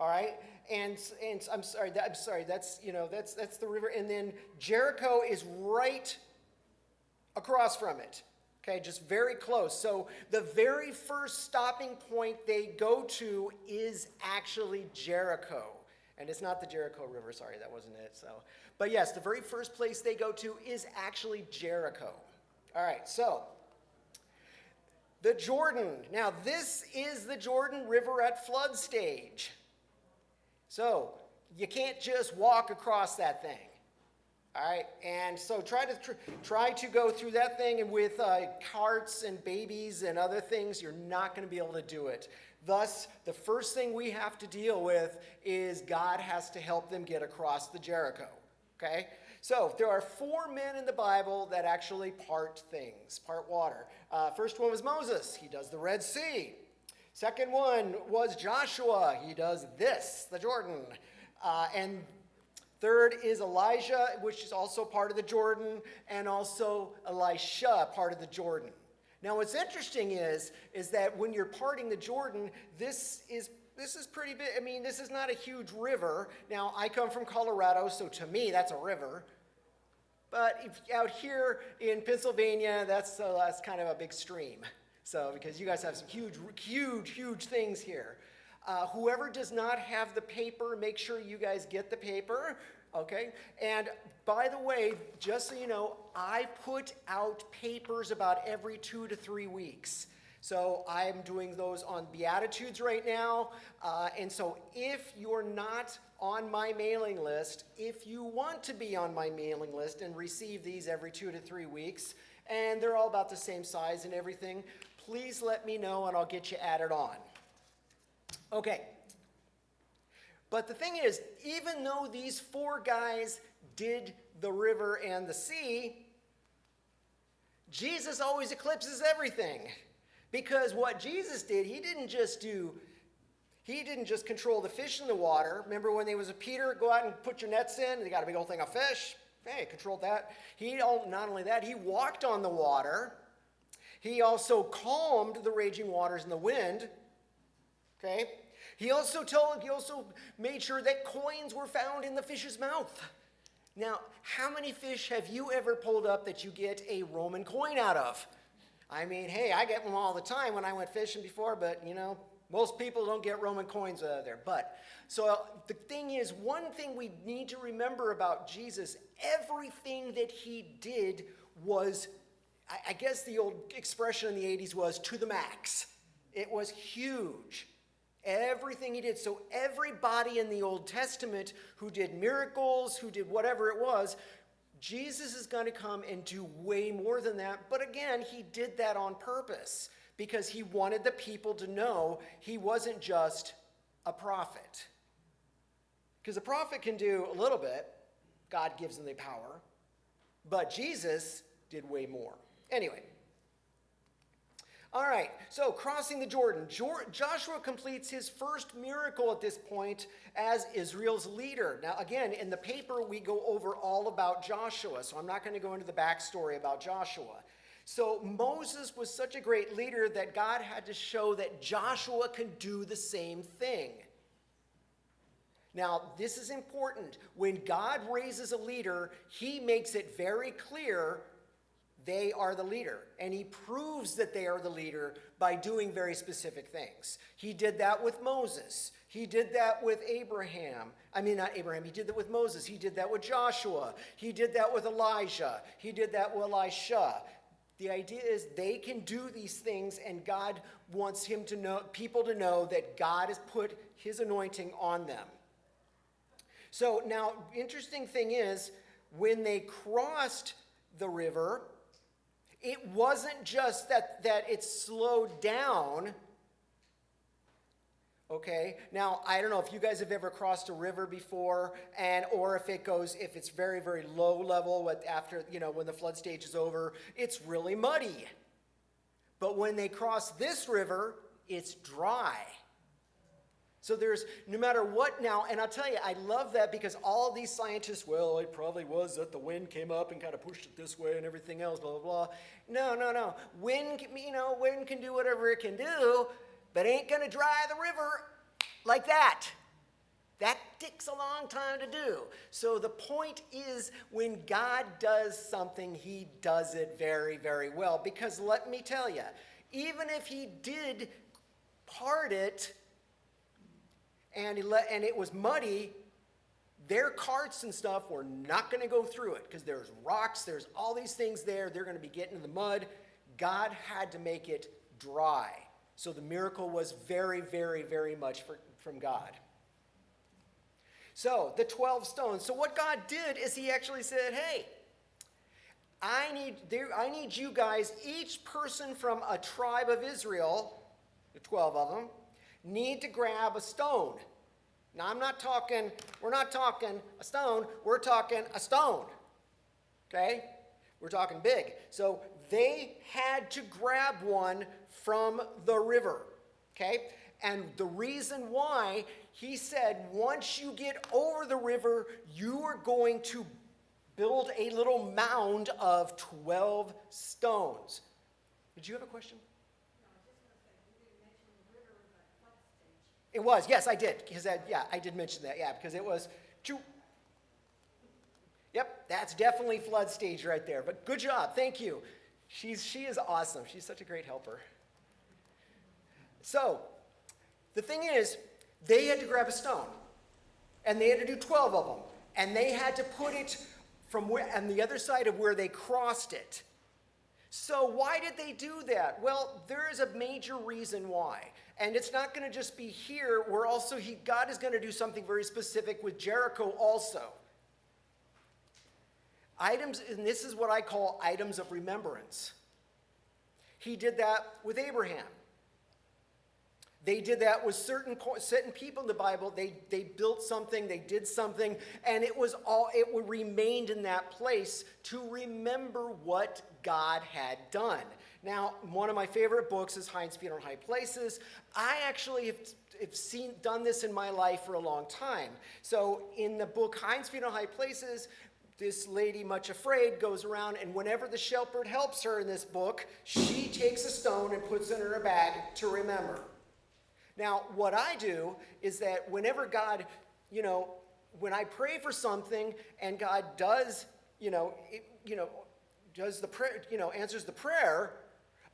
all right? And I'm sorry, that's the river. And then Jericho is right across from it. Okay, just very close. So the very first stopping point they go to is actually Jericho. And it's not the Jericho River, sorry, that wasn't it. But yes, the very first place they go to is actually Jericho. All right, so the Jordan. Now, this is the Jordan River at flood stage. So you can't just walk across that thing. All right, and so try to go through that thing, and with carts and babies and other things, you're not going to be able to do it. Thus, the first thing we have to deal with is God has to help them get across the Jericho. Okay, so there are 4 men in the Bible that actually part things, part water. First one was Moses. He does the Red Sea. Second one was Joshua. He does this, the Jordan, and third is Elijah, which is also part of the Jordan, and also Elisha, part of the Jordan. Now, what's interesting is that when you're parting the Jordan, this is pretty big. I mean, this is not a huge river. Now, I come from Colorado, so to me, that's a river. But out here in Pennsylvania, that's kind of a big stream. So, because you guys have some huge things here. Whoever does not have the paper, make sure you guys get the paper, okay? And by the way, just so you know, I put out papers about every 2 to 3 weeks. So I'm doing those on Beatitudes right now. And so if you're not on my mailing list, if you want to be on my mailing list and receive these every 2 to 3 weeks, and they're all about the same size and everything, please let me know and I'll get you added on. Okay, but the thing is, even though these 4 guys did the river and the sea, Jesus always eclipses everything. Because what Jesus did, he didn't just control the fish in the water. Remember when there was a Peter, go out and put your nets in, and they got a big old thing of fish? Hey, controlled that. Not only that, he walked on the water. He also calmed the raging waters and the wind. Okay? He also made sure that coins were found in the fish's mouth. Now, how many fish have you ever pulled up that you get a Roman coin out of? I mean, hey, I get them all the time when I went fishing before, but, most people don't get Roman coins out of there. But, so the thing is, one thing we need to remember about Jesus, everything that he did was, I guess the old expression in the 80s was, to the max. It was huge. Everything he did. So everybody in the Old Testament who did miracles, who did whatever it was, Jesus is going to come and do way more than that. But again, he did that on purpose because he wanted the people to know he wasn't just a prophet. Because a prophet can do a little bit. God gives them the power. But Jesus did way more. Anyway. All right, so crossing the Jordan. Joshua completes his first miracle at this point as Israel's leader. Now, again, in the paper, we go over all about Joshua, so I'm not going to go into the backstory about Joshua. So Moses was such a great leader that God had to show that Joshua can do the same thing. Now, this is important. When God raises a leader, he makes it very clear they are the leader, and he proves that they are the leader by doing very specific things. He did that with Moses. He did that with Abraham. Not Abraham. He did that with Moses. He did that with Joshua. He did that with Elijah. He did that with Elisha. The idea is they can do these things, and God wants people to know that God has put his anointing on them. So now, interesting thing is, when they crossed the river, it wasn't just that it slowed down. Okay, now I don't know if you guys have ever crossed a river before, or if it's very, very low level after, when the flood stage is over, it's really muddy. But when they cross this river, it's dry. So there's, no matter what now, and I'll tell you, I love that because all these scientists, well, it probably was that the wind came up and kind of pushed it this way and everything else, blah, blah, blah. No. Wind can do whatever it can do, but ain't going to dry the river like that. That takes a long time to do. So the point is, when God does something, he does it very, very well. Because let me tell you, even if he did part it and it was muddy, their carts and stuff were not going to go through it because there's rocks, there's all these things there. They're going to be getting in the mud. God had to make it dry. So the miracle was very, very, very much from God. So the 12 stones. So what God did is he actually said, hey, I need you guys, each person from a tribe of Israel, the 12 of them, need to grab a stone. Now we're not talking a stone, we're talking a stone. Okay? We're talking big. So they had to grab one from the river. Okay? And the reason why, he said, once you get over the river, you are going to build a little mound of 12 stones. Did you have a question? No, I was just going to say, you didn't mention the river was at flood stage. It was, yes, I did. Because I did mention that, because it was Yep, that's definitely flood stage right there. But good job, thank you. She is awesome. She's such a great helper. So, the thing is, they had to grab a stone, and they had to do 12 of them, and they had to put it from on the other side of where they crossed it. So why did they do that? Well, there is a major reason why, and it's not going to just be here. God is going to do something very specific with Jericho also. Items, and this is what I call items of remembrance. He did that with Abraham. They did that with certain people in the Bible. They built something, they did something, and it remained in that place to remember what God had done. Now, one of my favorite books is Hind's Feet on High Places. I actually have done this in my life for a long time. So in the book Hind's Feet on High Places, this lady, much afraid, goes around, and whenever the shepherd helps her in this book, she takes a stone and puts it in her bag to remember. Now, what I do is that whenever God, when I pray for something and God does, does the prayer, answers the prayer,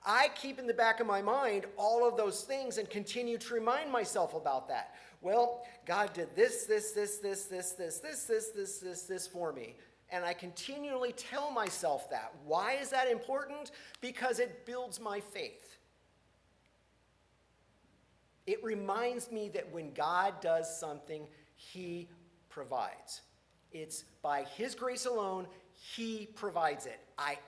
I keep in the back of my mind all of those things and continue to remind myself about that. Well, God did this for me. And I continually tell myself that. Why is that important? Because it builds my faith. It reminds me that when God does something, he provides. It's by his grace alone, he provides it. I've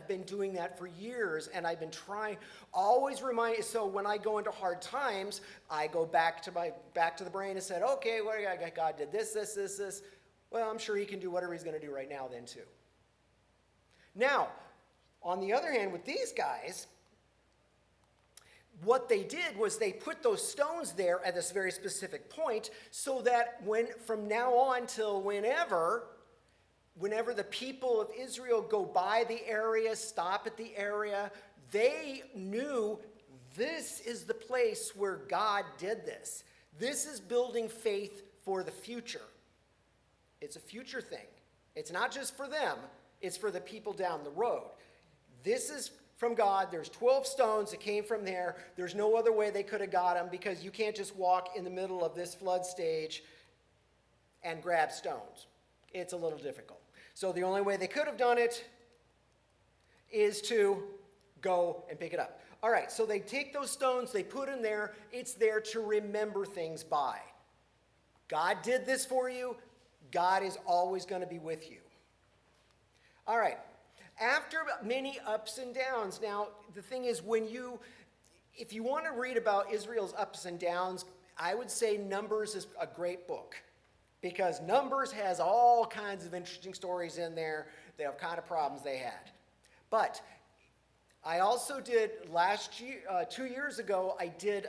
been doing that for years, and I've been trying, always remind. So when I go into hard times, I go back to the brain and said, okay, God did this. Well, I'm sure he can do whatever he's going to do right now then too. Now, on the other hand, with these guys, what they did was they put those stones there at this very specific point so that from now on till whenever the people of Israel go by the area, stop at the area, they knew this is the place where God did this. This is building faith for the future. It's a future thing. It's not just for them, it's for the people down the road. This is from God. There's 12 stones that came from there. There's no other way they could have got them because you can't just walk in the middle of this flood stage and grab stones. It's a little difficult. So the only way they could have done it is to go and pick it up. All right, so they take those stones, they put in there. It's there to remember things by. God did this for you. God is always going to be with you. All right. After many ups and downs, now the thing is if you want to read about Israel's ups and downs, I would say Numbers is a great book because Numbers has all kinds of interesting stories in there, the kind of problems they had. But I also did last year, 2 years ago, I did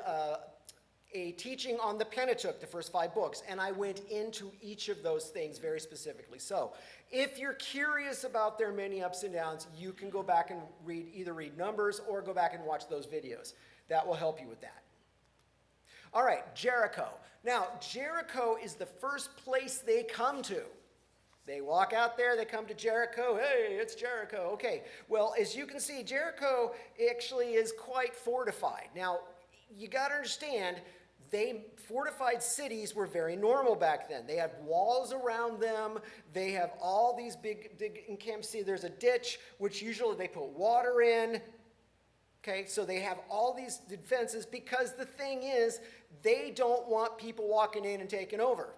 a teaching on the Pentateuch, the first 5 books, and I went into each of those things very specifically. So if you're curious about their many ups and downs, you can go back and either read Numbers or go back and watch those videos. That will help you with that. All right, Jericho. Now, Jericho is the first place they come to. They walk out there, they come to Jericho. Hey, it's Jericho. Okay, well, as you can see, Jericho actually is quite fortified. Now, you got to understand, fortified cities were very normal back then. They had walls around them. They have all these big encampments. See, there's a ditch, which usually they put water in. Okay, so they have all these defenses because the thing is, they don't want people walking in and taking over.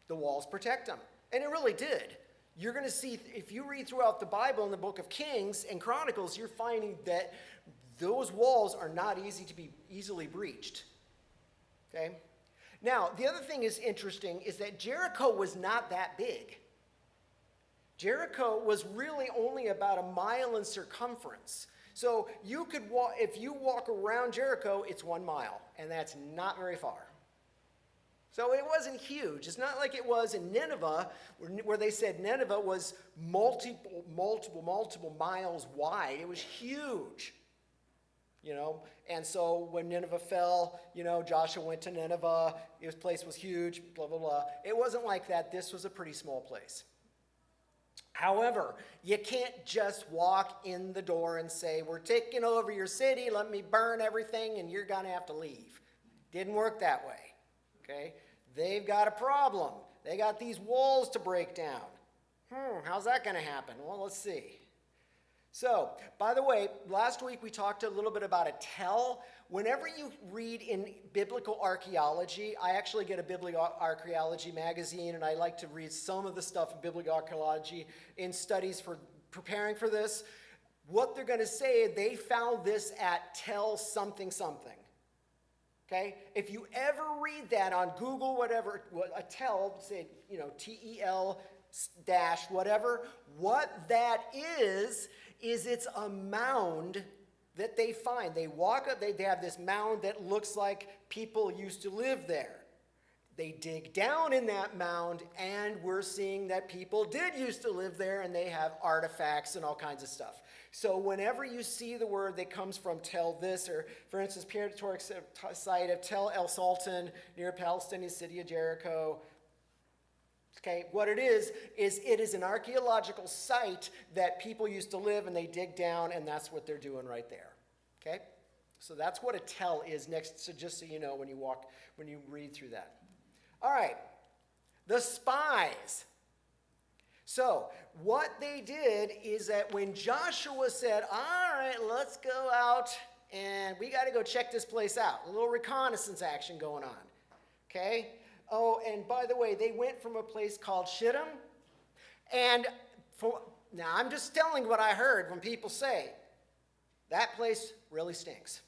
The walls protect them. And it really did. You're going to see, if you read throughout the Bible in the book of Kings and Chronicles, you're finding that those walls are not easy to be easily breached. Okay? Now, the other thing is interesting is that Jericho was not that big. Jericho was really only about a mile in circumference. So you could walk, if you walk around Jericho, it's 1 mile, and that's not very far. So it wasn't huge. It's not like it was in Nineveh, where they said Nineveh was multiple miles wide. It was huge, you know. And so when Nineveh fell, you know, Joshua went to Nineveh. His place was huge, blah, blah, blah. It wasn't like that. This was a pretty small place. However, you can't just walk in the door and say, we're taking over your city, let me burn everything, and you're going to have to leave. Didn't work that way. Okay? They've got a problem. They got these walls to break down. How's that going to happen? Well, let's see. So, by the way, last week we talked a little bit about a tell. Whenever you read in biblical archaeology, I actually get a biblical archaeology magazine, and I like to read some of the stuff in biblical archaeology in studies for preparing for this. What they're going to say, they found this at tell something something. Okay? If you ever read that on Google, whatever, a tell, say, you know, TEL dash whatever, what that is it's a mound that they find. They walk up, they have this mound that looks like people used to live there. They dig down in that mound, and we're seeing that people did used to live there, and they have artifacts and all kinds of stuff. So whenever you see the word that comes from tell this, or for instance, prehistoric site of Tel El Sultan near Palestinian city of Jericho. Okay, what it is it is an archaeological site that people used to live, and they dig down, and that's what they're doing right there. Okay, so that's what a tell is next. So just so you know, when you read through that. All right, the spies. So what they did is that when Joshua said, all right, let's go out and we got to go check this place out. A little reconnaissance action going on. Okay? Oh, and by the way, they went from a place called Shittim. And now I'm just telling what I heard when people say, that place really stinks.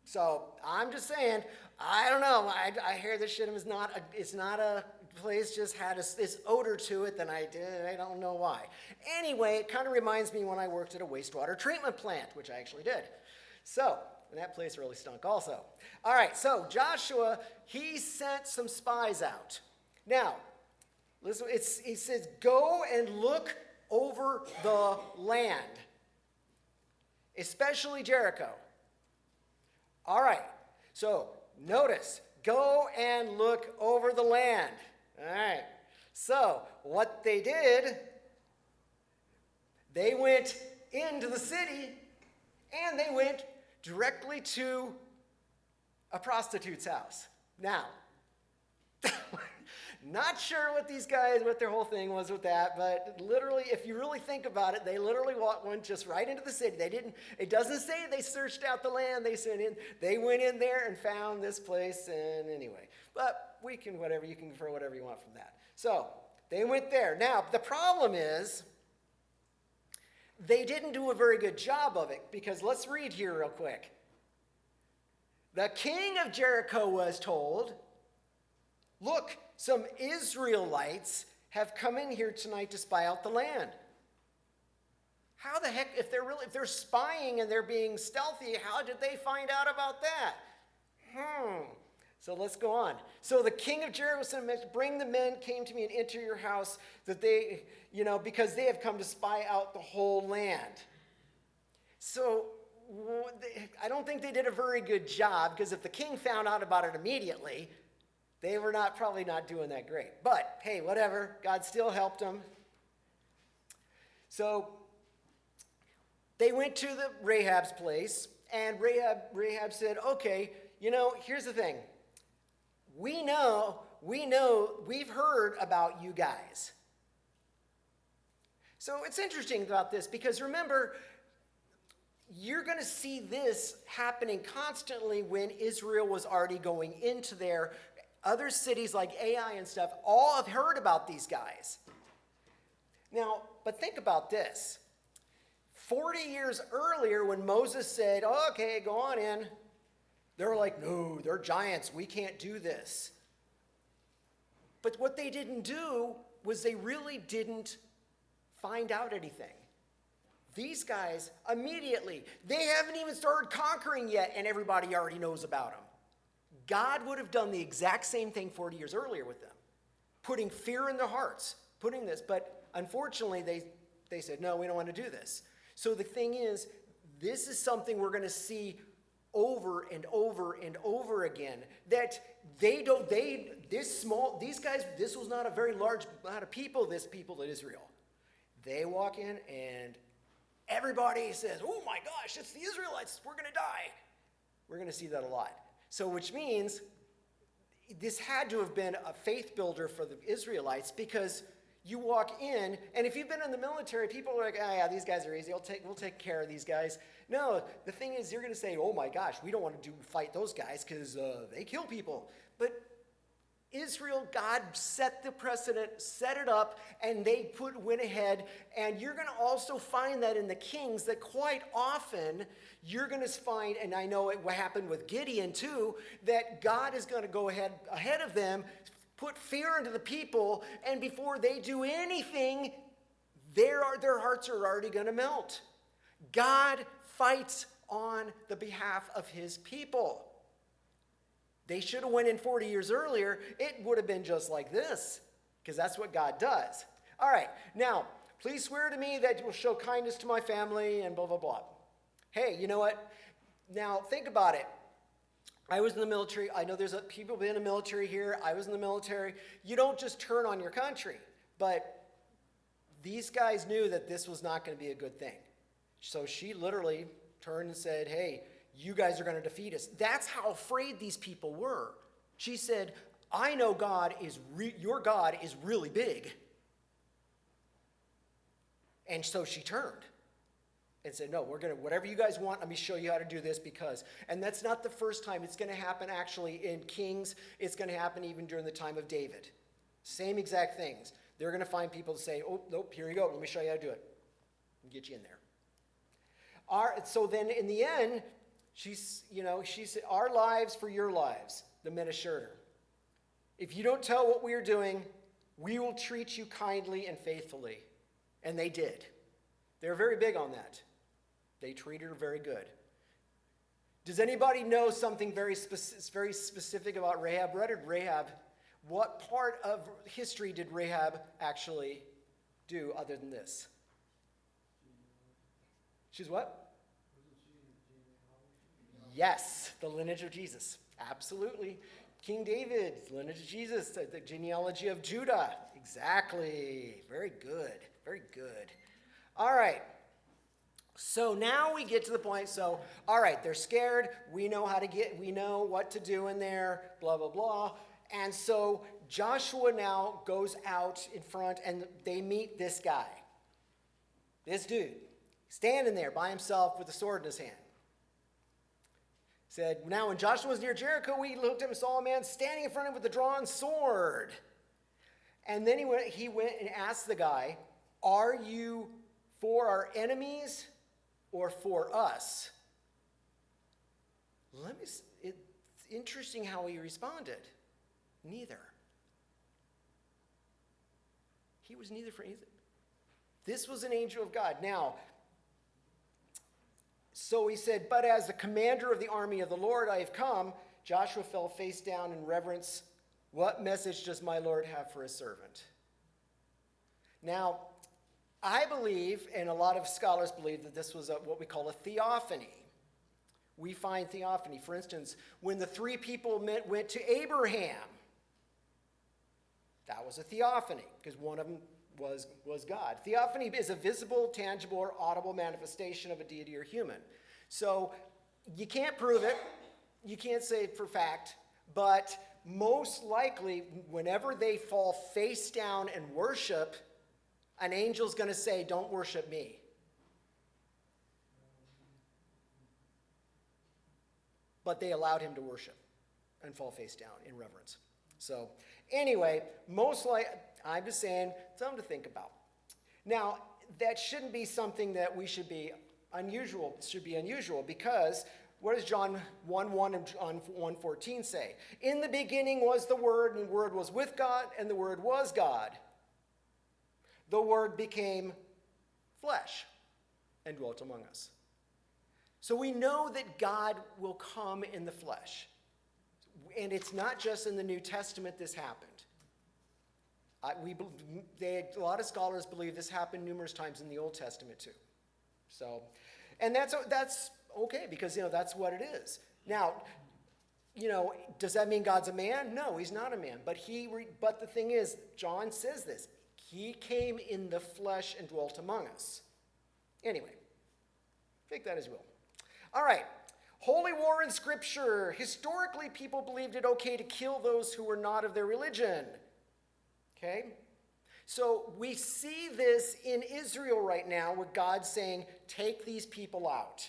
So I'm just saying, I don't know. I hear that Shittim is not a place, just had this odor to it that I don't know why. Anyway, it kind of reminds me when I worked at a wastewater treatment plant, which I actually did. So, and that place really stunk also. All right, so Joshua, he sent some spies out. Now, listen, he says, go and look over the land, especially Jericho. All right, so notice, go and look over the land. All right, so what they did, they went into the city and they went directly to a prostitute's house. Now, not sure what their whole thing was with that, but literally, if you really think about it, they literally went just right into the city. It doesn't say they searched out the land, they went in there and found this place, and anyway. But you can infer whatever you want from that. So, they went there. Now, the problem is, they didn't do a very good job of it, because let's read here real quick. The king of Jericho was told, look, some Israelites have come in here tonight to spy out the land. How the heck, if they're spying and they're being stealthy, how did they find out about that? So let's go on. So the king of Jericho said, bring the men, came to me and enter your house, that they, because they have come to spy out the whole land. So I don't think they did a very good job, because if the king found out about it immediately, they were probably not doing that great. But hey, whatever, God still helped them. So they went to the Rahab's place, and Rahab said, okay, here's the thing. We've heard about you guys. So it's interesting about this, because remember, you're going to see this happening constantly when Israel was already going into their other cities like Ai and stuff, all have heard about these guys. Now, but think about this. 40 years earlier, when Moses said, oh, okay, go on in, they were like, no, they're giants. We can't do this. But what they didn't do was they really didn't find out anything. These guys, immediately, they haven't even started conquering yet, and everybody already knows about them. God would have done the exact same thing 40 years earlier with them, putting fear in their hearts, putting this. But unfortunately, they said, no, we don't want to do this. So the thing is, this is something we're going to see over and over and over again, that these guys, this was not a very large amount of people, this people in Israel. They walk in and everybody says, oh my gosh, it's the Israelites, we're going to die. We're going to see that a lot. So which means this had to have been a faith builder for the Israelites, because you walk in, and if you've been in the military, people are like, oh yeah, these guys are easy, we'll take care of these guys. No, the thing is, you're going to say, oh my gosh, we don't want to fight those guys because they kill people. But Israel, God set the precedent, set it up, and they went ahead. And you're going to also find that in the Kings, that quite often you're going to find, and I know what happened with Gideon too, that God is going to go ahead of them, put fear into the people, and before they do anything, their hearts are already going to melt. God fights on the behalf of his people. They should have went in 40 years earlier. It would have been just like this, because that's what God does. All right, now, please swear to me that you will show kindness to my family and blah, blah, blah. Hey, you know what? Now, think about it. I was in the military. I know there's people in the military here. I was in the military. You don't just turn on your country. But these guys knew that this was not going to be a good thing. So she literally turned and said, hey, you guys are going to defeat us. That's how afraid these people were. She said, I know your God is really big. And so she turned and said, no, we're going to, whatever you guys want, let me show you how to do this, because, and that's not the first time. It's going to happen actually in Kings. It's going to happen even during the time of David. Same exact things. They're going to find people to say, oh, nope, here you go. Let me show you how to do it. And get you in there. So then in the end, she said, our lives for your lives, the men assured her. If you don't tell what we are doing, we will treat you kindly and faithfully. And they did. They're very big on that. They treated her very good. Does anybody know something very specific about Rahab? What part of history did Rahab actually do other than this? She's what? Yes, the lineage of Jesus. Absolutely. King David, lineage of Jesus, the genealogy of Judah. Exactly. Very good. Very good. All right. So now we get to the point. So, all right, they're scared. We know what to do in there, blah, blah, blah. And so Joshua now goes out in front, and they meet this guy. This dude, standing there by himself with a sword in his hand. Said, now when Joshua was near Jericho, we looked at him and saw a man standing in front of him with a drawn sword. And then he went and asked the guy, are you for our enemies or for us? It's interesting how he responded. Neither. He was neither for either. This was an angel of God. Now, so he said, but as the commander of the army of the Lord I have come. Joshua fell face down in reverence. What message does my Lord have for his servant? Now, I believe, and a lot of scholars believe, that this was what we call a theophany. we find theophany. For instance, when the three people went to Abraham, that was a theophany, because one of them was God. Theophany is a visible, tangible, or audible manifestation of a deity or human. So you can't prove it. You can't say it for fact. But most likely, whenever they fall face down and worship, an angel's going to say, don't worship me. But they allowed him to worship and fall face down in reverence. So anyway, I'm just saying, something to think about. Now, that shouldn't be something that we should be unusual, because what does John 1:1 and John 1:14 say? In the beginning was the Word, and the Word was with God, and the Word was God. The Word became flesh and dwelt among us. So we know that God will come in the flesh. And it's not just in the New Testament this happened. A lot of scholars believe this happened numerous times in the Old Testament too. So, and that's okay, because that's what it is. Now, does that mean God's a man? No, he's not a man. But the thing is, John says this. He came in the flesh and dwelt among us. Anyway, take that as you will. All right. Holy war in Scripture. Historically, people believed it okay to kill those who were not of their religion. Okay? So we see this in Israel right now, with God saying, take these people out.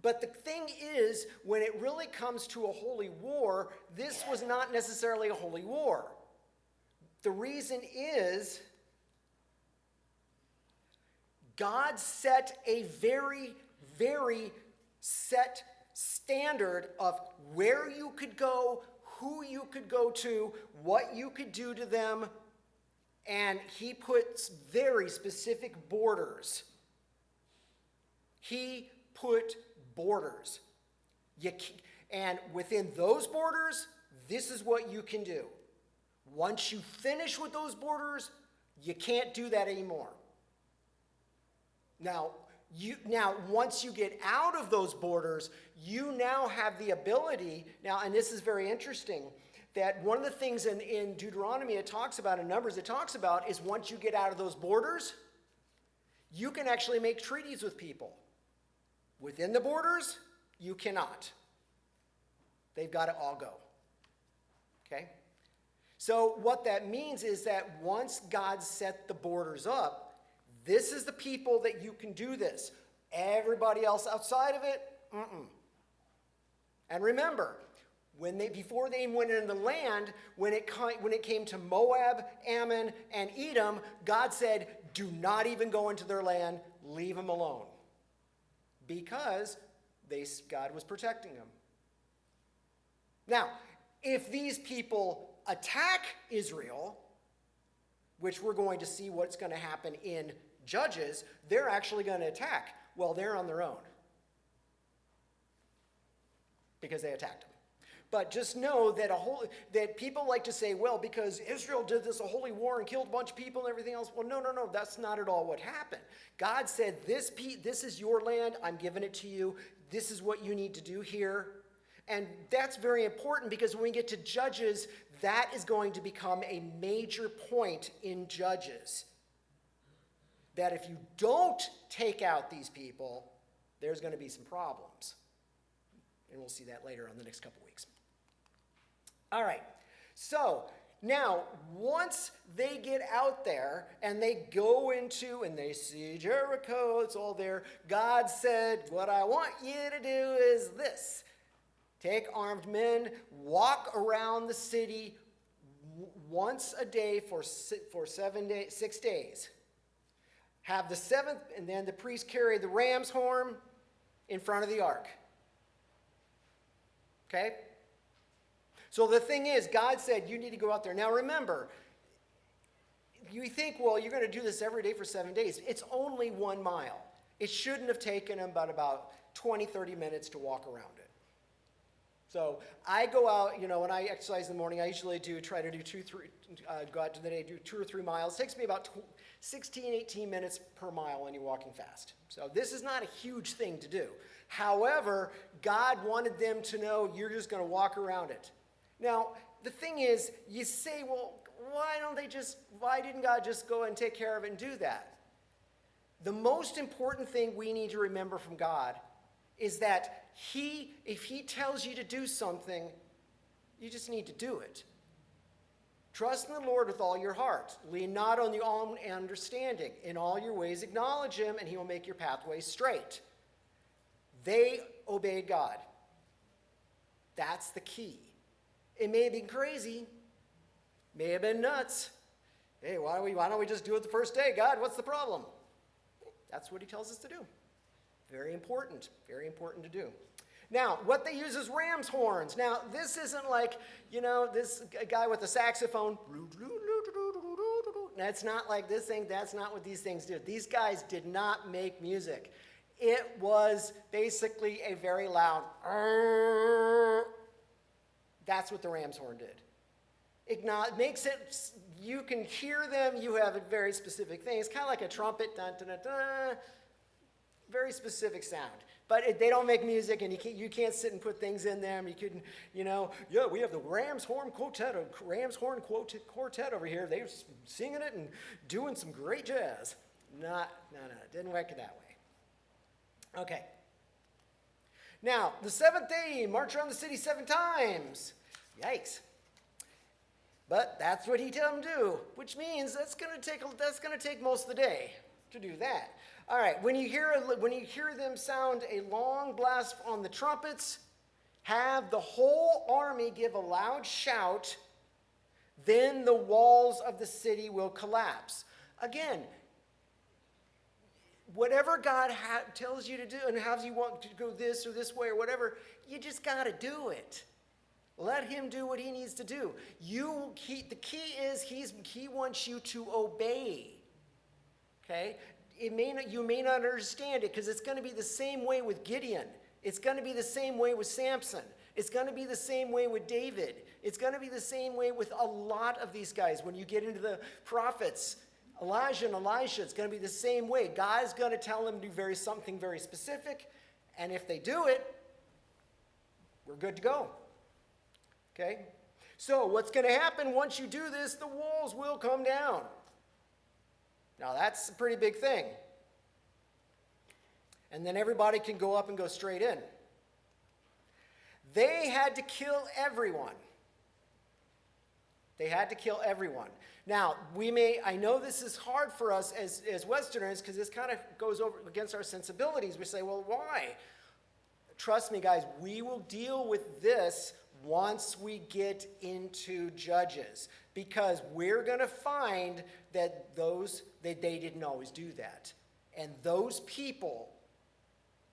But the thing is, when it really comes to a holy war, this was not necessarily a holy war. The reason is, God set a very, very set standard of where you could go, who you could go to, what you could do to them, and he puts very specific borders. He put borders. And within those borders, this is what you can do. Once you finish with those borders, you can't do that anymore. Now, once you get out of those borders, you now have the ability, and this is very interesting, that one of the things in Deuteronomy it talks about, in Numbers it talks about, is once you get out of those borders, you can actually make treaties with people. Within the borders, you cannot. They've got to all go. Okay? So what that means is that once God set the borders up, this is the people that you can do this. Everybody else outside of it, And remember, before they went into the land, when it came to Moab, Ammon, and Edom, God said, do not even go into their land, leave them alone. Because God was protecting them. Now, if these people attack Israel, which we're going to see what's going to happen in Judges, they're actually going to attack. Well, they're on their own. Because they attacked them. But just know that people like to say, well, because Israel did this a holy war and killed a bunch of people and everything else. Well, no, that's not at all what happened. God said, this is your land, I'm giving it to you. This is what you need to do here. And that's very important, because when we get to Judges, that is going to become a major point in Judges. That if you don't take out these people, there's going to be some problems. And we'll see that later on the next couple weeks. All right. So now, once they get out there and they go into and they see Jericho, it's all there, God said, what I want you to do is this. Take armed men, walk around the city once a day for 6 days. Have the seventh, and then the priest carry the ram's horn in front of the ark. Okay? So the thing is, God said, you need to go out there. Now remember, you think, well, you're going to do this every day for 7 days. It's only 1 mile. It shouldn't have taken them but about 20, 30 minutes to walk around it. So I go out, when I exercise in the morning, I usually try to do go out to the day, do 2 or 3 miles. It takes me about 16, 18 minutes per mile when you're walking fast. So this is not a huge thing to do. However, God wanted them to know you're just going to walk around it. Now, the thing is, you say, well, why didn't God just go and take care of it and do that? The most important thing we need to remember from God is that if he tells you to do something, you just need to do it. Trust in the Lord with all your heart. Lean not on your own understanding. In all your ways acknowledge him, and he will make your pathways straight. They obeyed God. That's the key. It may have been crazy, may have been nuts. Hey, why don't we just do it the first day? God, what's the problem? That's what he tells us to do. Very important to do. Now, what they use is ram's horns. Now, this isn't like, this guy with a saxophone. That's not like this thing. That's not what these things do. These guys did not make music. It was basically a very loud. That's what the ram's horn did. It makes it, you can hear them. You have a very specific thing. It's kind of like a trumpet. Dun, dun, dun, dun. Very specific sound. But they don't make music, and you can't sit and put things in them. You couldn't, we have the Ram's Horn Quartet over here. They're singing it and doing some great jazz. No, it didn't work that way. Okay. Now, the seventh day, march around the city 7 times. Yikes. But that's what he told them to do, which means that's going to take most of the day to do that. All right, when you hear them sound a long blast on the trumpets, have the whole army give a loud shout, then the walls of the city will collapse. Again, whatever God tells you to do and how you want to go this or this way or whatever, you just got to do it. Let him do what he needs to do. The key is he wants you to obey. Okay? You may not understand it because it's going to be the same way with Gideon. It's going to be the same way with Samson. It's going to be the same way with David. It's going to be the same way with a lot of these guys. When you get into the prophets, Elijah and Elisha, it's going to be the same way. God's going to tell them to do something very specific, and if they do it, we're good to go. Okay? So what's going to happen once you do this? The walls will come down. Now that's a pretty big thing. And then everybody can go up and go straight in. They had to kill everyone. They had to kill everyone. Now, I know this is hard for us as Westerners because this kind of goes over against our sensibilities. We say, well, why? Trust me, guys, we will deal with this once we get into Judges, because we're going to find that they didn't always do that. And those people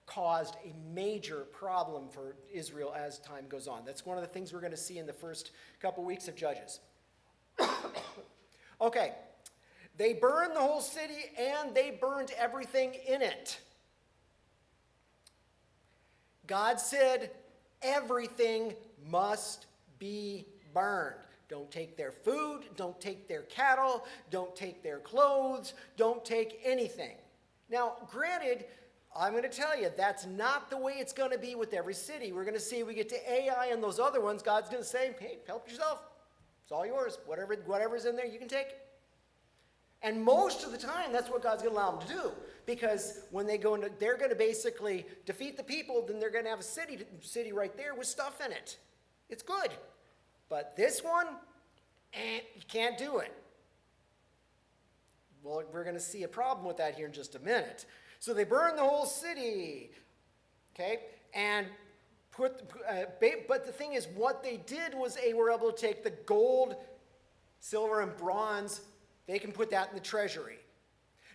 caused a major problem for Israel as time goes on. That's one of the things we're going to see in the first couple weeks of Judges. Okay, they burned the whole city and they burned everything in it. God said everything must be burned. Don't take their food, don't take their cattle, don't take their clothes, don't take anything. Now, granted, I'm going to tell you, that's not the way it's going to be with every city. We're going to see, we get to Ai and those other ones, God's going to say, hey, help yourself. It's all yours. Whatever's in there, you can take. And most of the time, that's what God's going to allow them to do. Because when they go into, they're going to basically defeat the people, then they're going to have a city right there with stuff in it. It's good. But this one, you can't do it. Well, we're going to see a problem with that here in just a minute. So they burned the whole city, okay? And but the thing is, what they did was they were able to take the gold, silver, and bronze. They can put that in the treasury.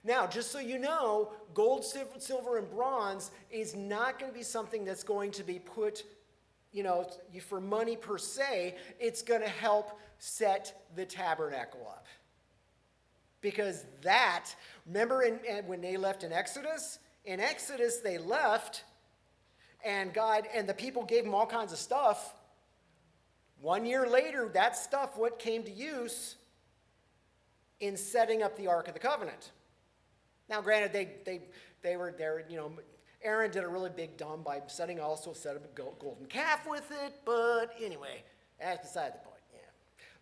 Now, just so you know, gold, silver, and bronze is not going to be something that's going to be put, for money per se. It's going to help set the tabernacle up. Because remember when they left in Exodus they left, and God and the people gave them all kinds of stuff. 1 year later, that stuff what came to use in setting up the Ark of the Covenant. Now, granted, they were there, Aaron did a really big dumb by set up a golden calf with it, but anyway, that's beside the point, yeah.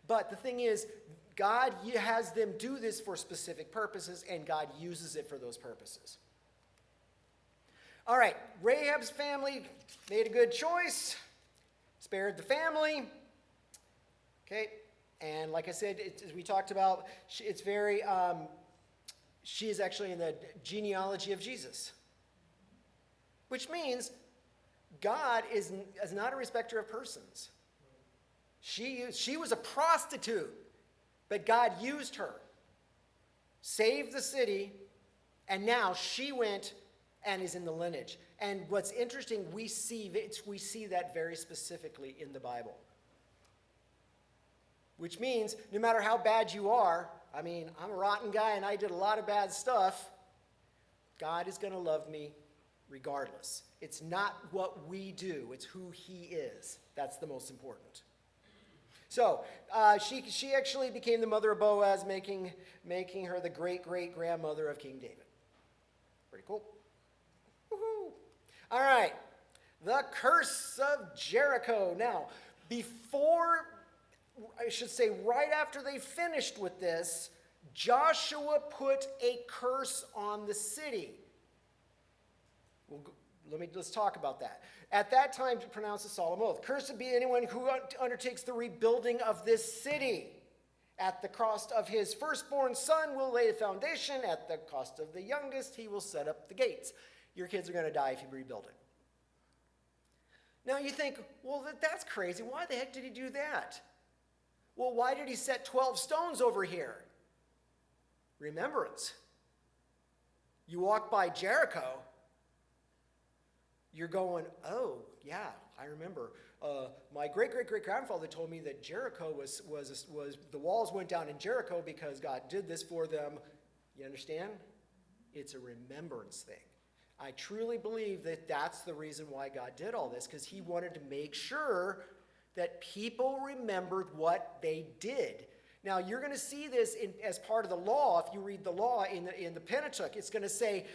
But the thing is, God has them do this for specific purposes, and God uses it for those purposes. All right, Rahab's family made a good choice, spared the family, okay, and like I said, as we talked about, it's very, she is actually in the genealogy of Jesus. Which means God is not a respecter of persons. She was a prostitute, but God used her, saved the city, and now she went and is in the lineage. And what's interesting, we see that very specifically in the Bible. Which means no matter how bad you are, I'm a rotten guy and I did a lot of bad stuff, God is going to love me regardless. It's not what we do, it's who he is. That's the most important. So she actually became the mother of Boaz, making her the great-great-grandmother of King David. Pretty cool. Woohoo! All right, the curse of Jericho. Now, right after they finished with this, Joshua put a curse on the city. Let's talk about that. At that time, to pronounce a solemn oath. Cursed be anyone who undertakes the rebuilding of this city. At the cost of his firstborn son will lay the foundation. At the cost of the youngest, he will set up the gates. Your kids are going to die if you rebuild it. Now you think, well, that's crazy. Why the heck did he do that? Well, why did he set 12 stones over here? Remembrance. You walk by Jericho, you're going, oh, yeah, I remember. My great-great-great-grandfather told me that Jericho was the walls went down in Jericho because God did this for them. You understand? It's a remembrance thing. I truly believe that that's the reason why God did all this, because he wanted to make sure that people remembered what they did. Now, you're going to see this as part of the law. If you read the law in the Pentateuch, it's going to say,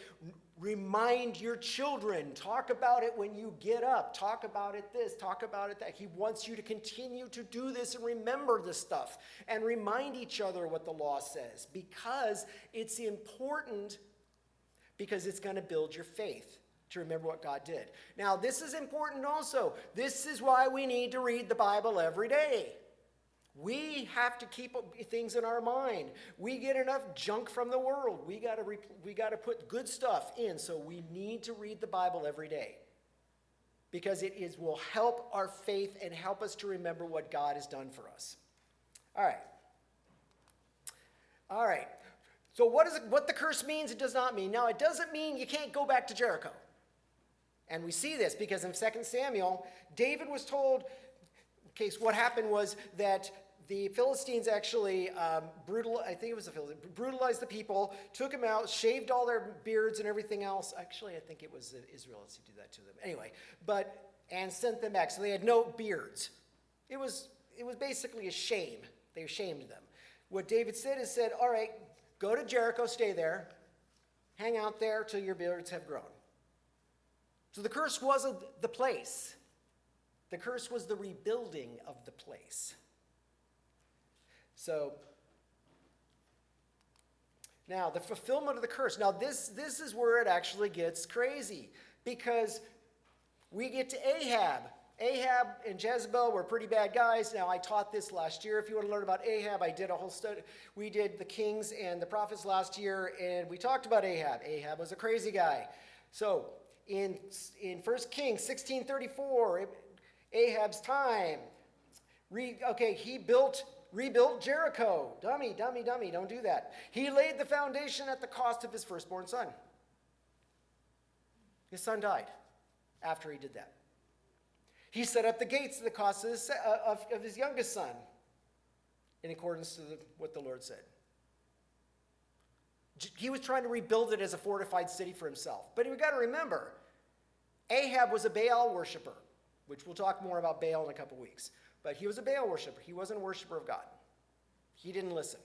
remind your children. Talk about it when you get up. Talk about it this. Talk about it that. He wants you to continue to do this and remember this stuff and remind each other what the law says, because it's important, because it's going to build your faith to remember what God did. Now, this is important also. This is why we need to read the Bible every day. We have to keep things in our mind. We get enough junk from the world. We got to put good stuff in, so we need to read the Bible every day, because it will help our faith and help us to remember what God has done for us. All right. So what the curse means, it does not mean. Now, it doesn't mean you can't go back to Jericho. And we see this because in 2 Samuel, David was told, what happened was that the Philistines actually brutalized the people, took them out, shaved all their beards and everything else. Actually, I think it was the Israelites who did that to them. Anyway, and sent them back. So they had no beards. It was basically a shame. They shamed them. What David said, all right, go to Jericho, stay there, hang out there till your beards have grown. So the curse wasn't the place. The curse was the rebuilding of the place. So, now the fulfillment of the curse. Now this is where it actually gets crazy, because we get to Ahab. Ahab and Jezebel were pretty bad guys. Now I taught this last year. If you want to learn about Ahab, I did a whole study. We did the kings and the prophets last year, and we talked about Ahab. Ahab was a crazy guy. So in 1 Kings 16:34, Ahab's time. He rebuilt Jericho. Dummy, don't do that. He laid the foundation at the cost of his firstborn son. His son died after he did that. He set up the gates at the cost of his youngest son, in accordance to what the Lord said. He was trying to rebuild it as a fortified city for himself. But we've got to remember, Ahab was a Baal worshiper, which we'll talk more about Baal in a couple weeks. But he was a Baal worshiper. He wasn't a worshiper of God. He didn't listen.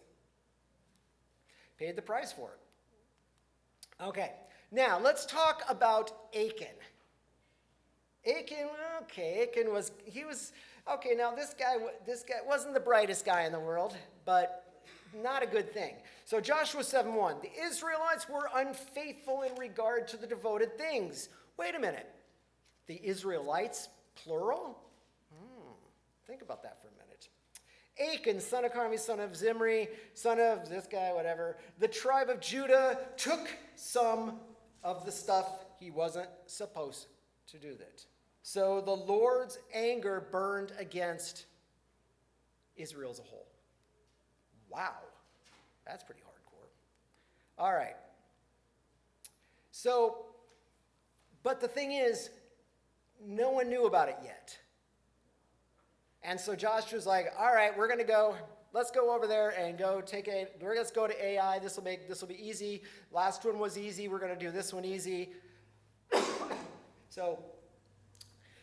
Paid the price for it. Okay, now let's talk about Achan. Achan was, okay, now this guy wasn't the brightest guy in the world, but not a good thing. So Joshua 7:1, the Israelites were unfaithful in regard to the devoted things. Wait a minute. The Israelites, plural? Think about that for a minute. Achan, son of Carmi, son of Zimri, son of this guy, whatever, the tribe of Judah took some of the stuff he wasn't supposed to do that. So the Lord's anger burned against Israel as a whole. Wow. That's pretty hardcore. All right. So, but the thing is, no one knew about it yet. And so Joshua's like, all right, we're going to go. Let's go over there and let's go to Ai. This will be easy. Last one was easy. We're going to do this one easy. So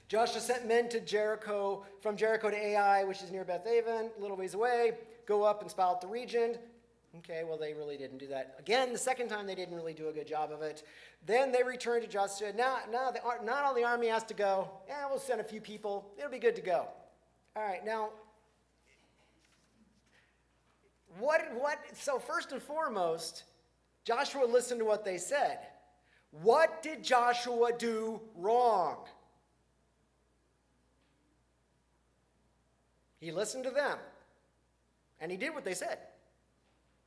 Joshua sent men to Jericho, from Jericho to Ai, which is near Beth-aven, a little ways away. Go up and spy out the region. Okay, well, they really didn't do that. Again, the second time, they didn't really do a good job of it. Then they returned to Joshua. Not all the army has to go. Yeah, we'll send a few people. It'll be good to go. All right, now, so first and foremost, Joshua listened to what they said. What did Joshua do wrong? He listened to them, and he did what they said.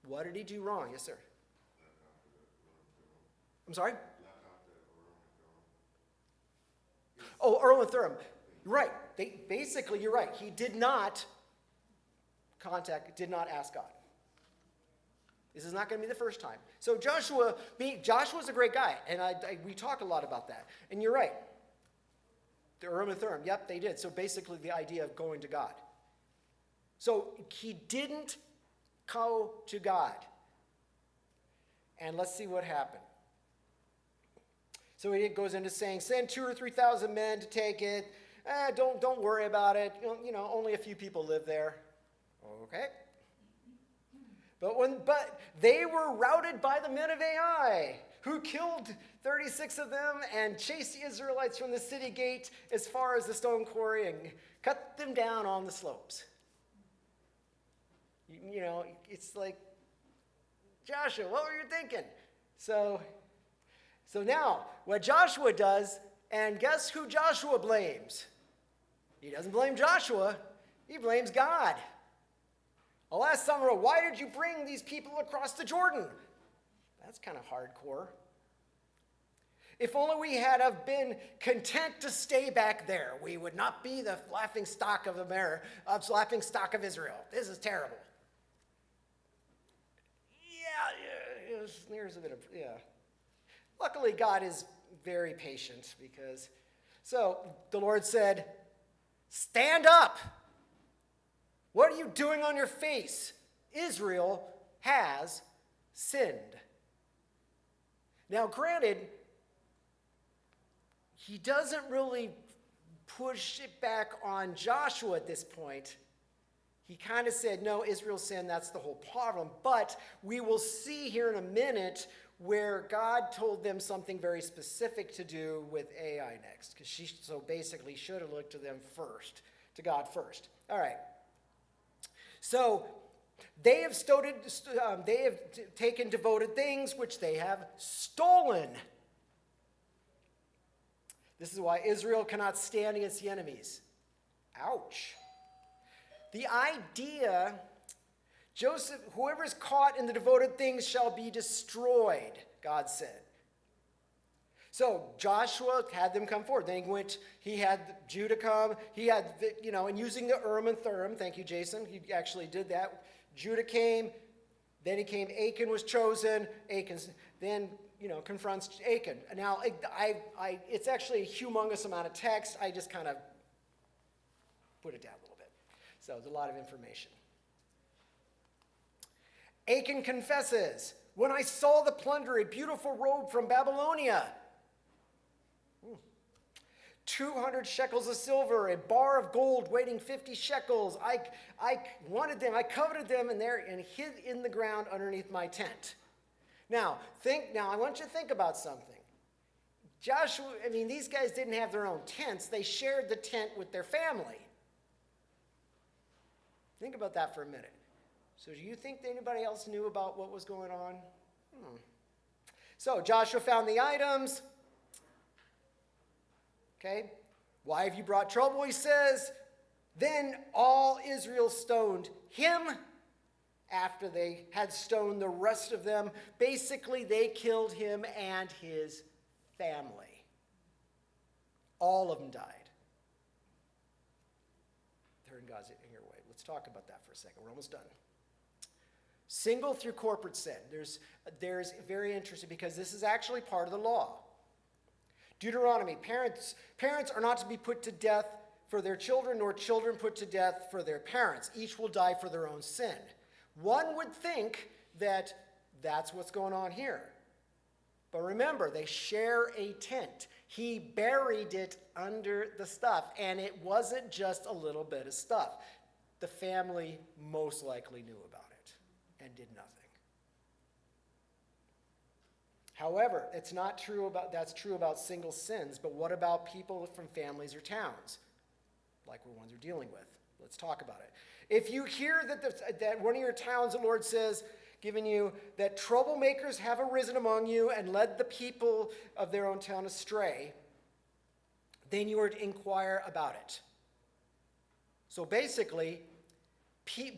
What did he do wrong? Yes, sir. I'm sorry? Oh, Earl and Thuram. Right. You're right. He did not ask God. This is not going to be the first time. So Joshua's a great guy, and we talk a lot about that. And you're right. The Urim and Thummim, yep, they did. So basically the idea of going to God. So he didn't go to God. And let's see what happened. So he goes into saying, send 2,000 or 3,000 men to take it. Don't worry about it. Only a few people live there. Okay. But they were routed by the men of Ai, who killed 36 of them and chased the Israelites from the city gate as far as the stone quarry and cut them down on the slopes. It's like, Joshua, what were you thinking? So now, what Joshua does, and guess who Joshua blames? He doesn't blame Joshua, he blames God. I'll ask Summer, why did you bring these people across the Jordan? That's kind of hardcore. If only we had have been content to stay back there, we would not be the laughing stock of Israel. This is terrible. There's a bit of, Luckily, God is very patient so the Lord said, stand up. What are you doing on your face? Israel has sinned. Now, granted, he doesn't really push it back on Joshua at this point. He kind of said, no, Israel sinned, that's the whole problem. But we will see here in a minute where God told them something very specific to do with Ai next. Because she basically should have looked to them first, to God first. All right. So they have taken devoted things which they have stolen. This is why Israel cannot stand against the enemies. Ouch. The idea, whoever is caught in the devoted things shall be destroyed, God said. So Joshua had them come forward. Then he had Judah come. He had, and using the Urim and Thummim, thank you, Jason, he actually did that. Judah came, then he came, Achan was chosen, then confronts Achan. Now, it's actually a humongous amount of text. I just kind of put it down a little bit. So there's a lot of information. Achan confesses, when I saw the plunder, a beautiful robe from Babylonia. 200 shekels of silver, a bar of gold weighing 50 shekels. I wanted them, I coveted them, and hid in the ground underneath my tent. Now, I want you to think about something. Joshua, these guys didn't have their own tents. They shared the tent with their family. Think about that for a minute. So do you think that anybody else knew about what was going on? So Joshua found the items. Okay, why have you brought trouble, he says. Then all Israel stoned him after they had stoned the rest of them. Basically, they killed him and his family. All of them died. They're in God's in your way. Let's talk about that for a second. We're almost done. Single through corporate sin. There's very interesting because this is actually part of the law. Deuteronomy, parents are not to be put to death for their children, nor children put to death for their parents. Each will die for their own sin. One would think that that's what's going on here. But remember, they share a tent. He buried it under the stuff, and it wasn't just a little bit of stuff. The family most likely knew about it and did nothing. However, that's true about single sins, but what about people from families or towns, like the ones we're dealing with? Let's talk about it. If you hear that one of your towns, the Lord says, giving you, that troublemakers have arisen among you and led the people of their own town astray, then you are to inquire about it. So basically,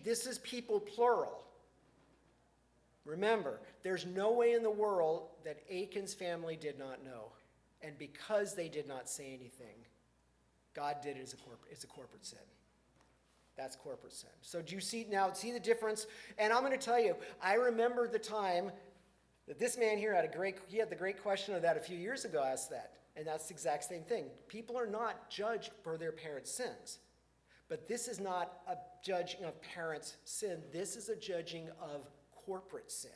this is people plural. Remember, there's no way in the world that Achan's family did not know. And because they did not say anything, God did it as a corporate sin. That's corporate sin. So do you see the difference? And I'm going to tell you, I remember the time that this man here had the great question of that a few years ago, asked that. And that's the exact same thing. People are not judged for their parents' sins. But this is not a judging of parents' sin. This is a judging of corporate sin,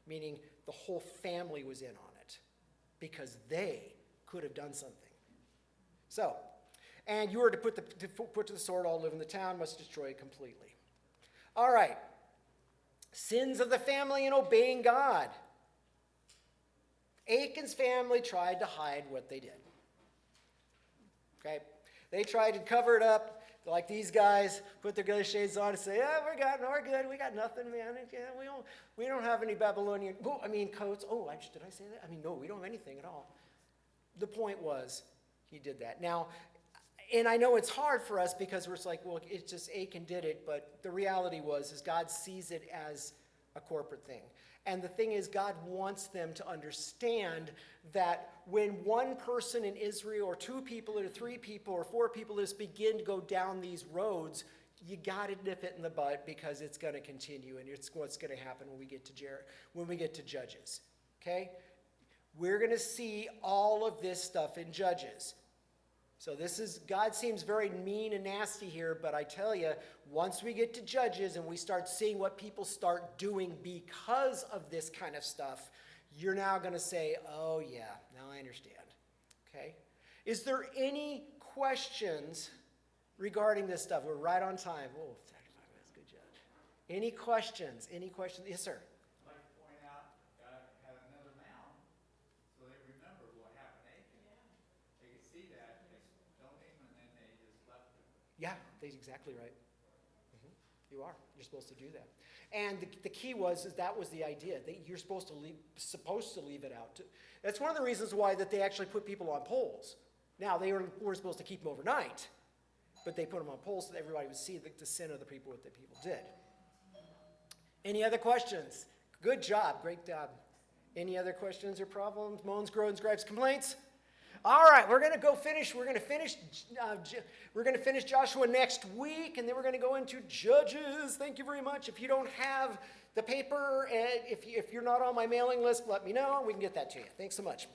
meaning the whole family was in on it because they could have done something. So, and you are to put to the sword all who live in the town, must destroy it completely. All right. Sins of the family in obeying God. Achan's family tried to hide what they did. Okay? They tried to cover it up. Like these guys put their good shades on and say, "Yeah, we're good. We got nothing, man. Yeah, we don't have any Babylonian coats. Oh, did I say that? No, we don't have anything at all." The point was, he did that. Now, and I know it's hard for us because we're like, well, it's just Achan did it, but the reality is God sees it as a corporate thing. And the thing is, God wants them to understand that when one person in Israel, or two people, or three people, or four people just begin to go down these roads, you got to nip it in the bud because it's going to continue, and it's what's going to happen when we get to Judges. Okay? We're going to see all of this stuff in Judges. So God seems very mean and nasty here, but I tell you, once we get to Judges and we start seeing what people start doing because of this kind of stuff, you're now going to say, oh yeah, now I understand. Okay? Is there any questions regarding this stuff? We're right on time. Oh, 35 minutes, good job. Any questions? Yes, sir. Yeah, that's exactly right. You are. You're supposed to do that. And the key was that was the idea, that you're supposed to leave it out. That's one of the reasons why that they actually put people on poles. Now, they were supposed to keep them overnight, but they put them on poles so that everybody would see the sin of the people, what the people did. Any other questions? Good job. Great job. Any other questions or problems? Moans, groans, gripes, complaints? All right, we're going to finish Joshua next week, and then we're going to go into Judges. Thank you very much. If you don't have the paper, if you're not on my mailing list, let me know. We can get that to you. Thanks so much.